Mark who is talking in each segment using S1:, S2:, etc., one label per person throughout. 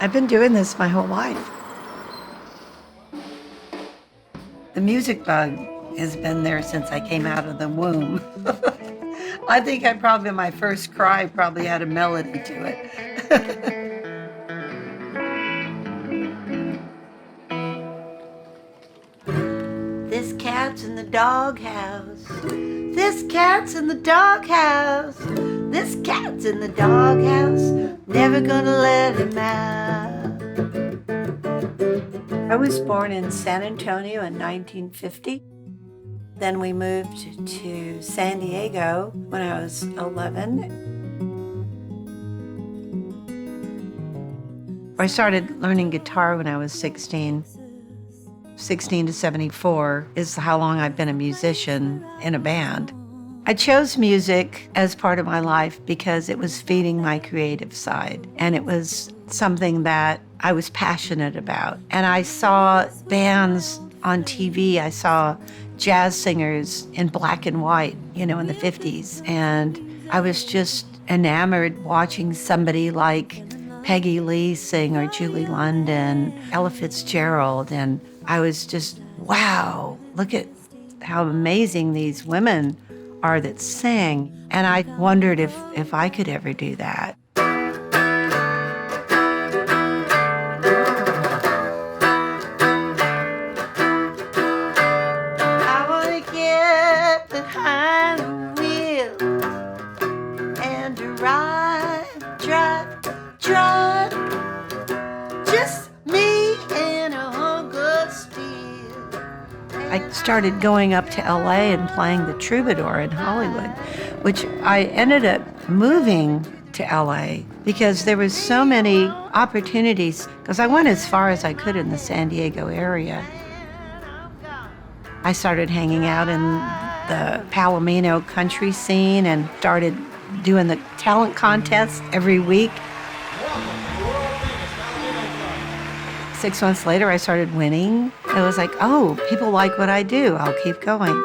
S1: I've been doing this my whole life. The music bug has been there since I came out of the womb. I think my first cry probably had a melody to it. This cat's in the doghouse. This cat's in the doghouse. This cat's in the doghouse. Never gonna let him out. I was born in San Antonio in 1950. Then we moved to San Diego when I was 11. I started learning guitar when I was 16. 16 to 74 is how long I've been a musician in a band. I chose music as part of my life because it was feeding my creative side, and it was something that I was passionate about. And I saw bands on TV. I saw jazz singers in black and white, in the 50s. And I was just enamored watching somebody like Peggy Lee sing, or Julie London, Ella Fitzgerald. And I was just, wow, look at how amazing these women are that sing. And I wondered if I could ever do that. I want to get behind the wheel and drive, just me and a hunk of steel. I started going up to LA and playing the Troubadour in Hollywood, which I ended up moving to LA because there was so many opportunities, because I went as far as I could in the San Diego area. I started hanging out in the Palomino country scene and started doing the talent contest every week. 6 months later, I started winning. I was like, oh, people like what I do. I'll keep going.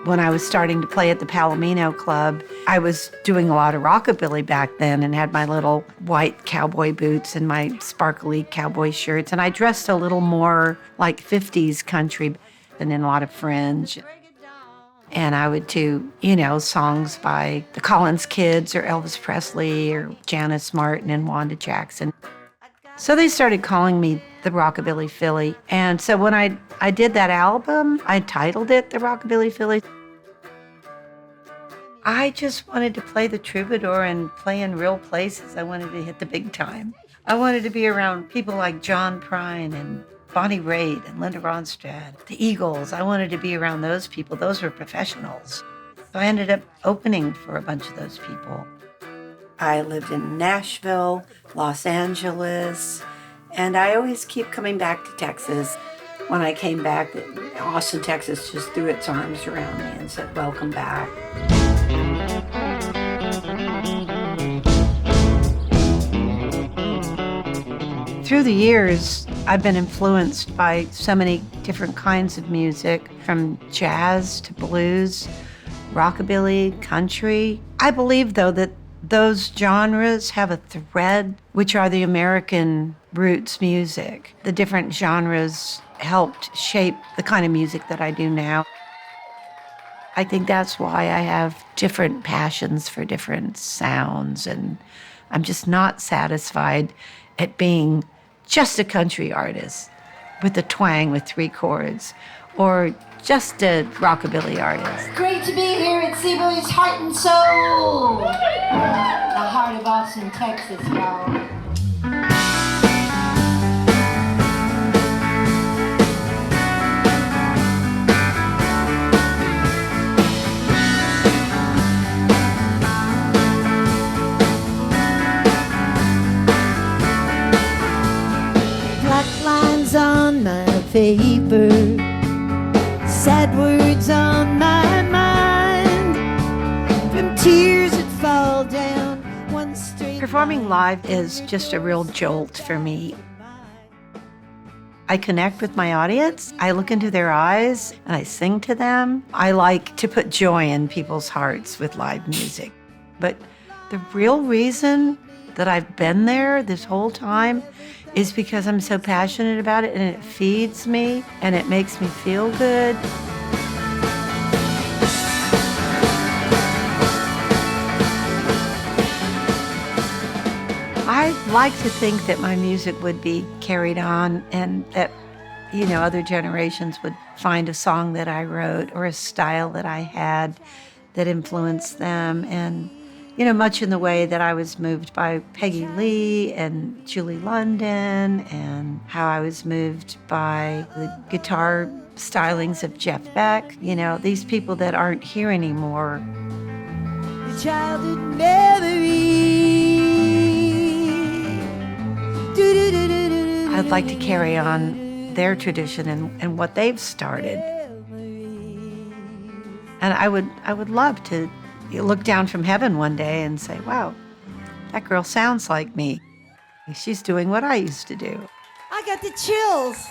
S1: When I was starting to play at the Palomino Club, I was doing a lot of rockabilly back then and had my little white cowboy boots and my sparkly cowboy shirts. And I dressed a little more like 50s country and in a lot of fringe. And I would do, songs by the Collins Kids or Elvis Presley or Janis Martin and Wanda Jackson. So they started calling me the Rockabilly Philly. And so when I did that album, I titled it the Rockabilly Philly. I just wanted to play the Troubadour and play in real places. I wanted to hit the big time. I wanted to be around people like John Prine and Bonnie Raitt and Linda Ronstadt, the Eagles. I wanted to be around those people. Those were professionals. So I ended up opening for a bunch of those people. I lived in Nashville, Los Angeles, and I always keep coming back to Texas. When I came back, Austin, Texas just threw its arms around me and said, welcome back. Through the years, I've been influenced by so many different kinds of music, from jazz to blues, rockabilly, country. I believe, though, that those genres have a thread, which are the American roots music. The different genres helped shape the kind of music that I do now. I think that's why I have different passions for different sounds, and I'm just not satisfied at being just a country artist with a twang with 3 chords, or just a rockabilly artist.
S2: Great to be here at Seaboy's Heart and Soul, the heart of Austin, Texas, y'all. On my paper, sad words on my mind, from tears that fall down one straight.
S1: Performing live is just a real jolt for me. I connect with my audience. I look into their eyes and I sing to them. I like to put joy in people's hearts with live music. But The real reason that I've been there this whole time is because I'm so passionate about it, and it feeds me and it makes me feel good. I like to think that my music would be carried on, and that, other generations would find a song that I wrote or a style that I had that influenced them. And, much in the way that I was moved by Peggy Lee and Julie London, and how I was moved by the guitar stylings of Jeff Beck, these people that aren't here anymore.
S3: The childhood memory.
S1: I'd like to carry on their tradition and what they've started. And I would love to look down from heaven one day and say, wow, that girl sounds like me. She's doing what I used to do.
S3: I got the chills.